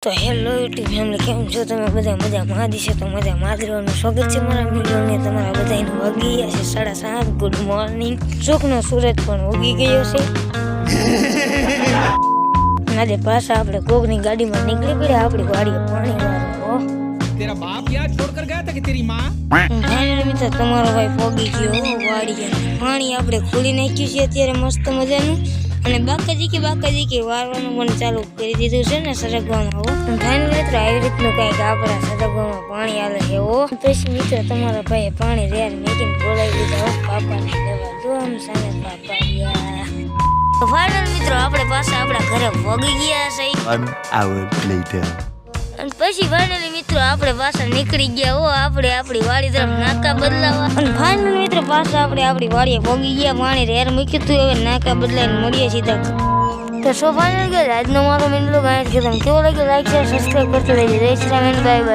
તો hello YouTube family, કેમ છો તમે બધા? મજામાં છે તો મજામાં જ રહેવાનું સ્વાગત છે મારા વિડીયોને. તમારા બધાનું વાગી ગયા છે 7:30. Good morning. ચોકનો સૂરજ પણ ઉગી ગયો છે. આજે પાછા આપણે કોકની ગાડીમાં નીકળી પડ્યા આપણી વાડીએ પાણી વાળો. तेरा बाप यहाँ छोड़ कर गया था कि तेरी माँ? ફાઇનલી મિત્ર તમારો ભાઈ પોગી ગયો વાડીએ. પાણી આપણે ખોલી નાખ્યું છે અત્યારે મસ્ત મજાનું, અને બાકાજી વારવાનું પણ ચાલુ કરી દીધું છે ને સરગવામાં. ફાઇનલી મિત્ર આવી રીતનું કંઈક આપણા સરગવામાં પાણી આલે છે. પછી મિત્ર તમારા ભાઈએ પાણી રેર મેકીને બોલાવી દીધા પાપાને લેવા. જો આમ સામે પાપા ગયા. તો ફાઇનલ મિત્રો આપણે પાછા આપણા ઘરે પોગી ગયા છે. 1 hour later. અને પછી ફાઇનલી મિત્રો આપણે પાછા નીકળી ગયા આપણે આપણી વાડી તરફ નાકા બદલાવા. અને ફાઇનલ મિત્રો પાછા આપણે આપણી વાડીએ પોગી ગયા. પાણી રેર મૂક્યું હતું, હવે નાકા બદલાઈને મળીએ સીધા. તો સો ફાઇનલ આજનો મારો વિડીયો ગાય છે. તમે કેવો લાગ્યો લાઈક શેર સબસ્ક્રાઈબ કરતો રહેજો. જય શ્રી રામ, બાય બાય.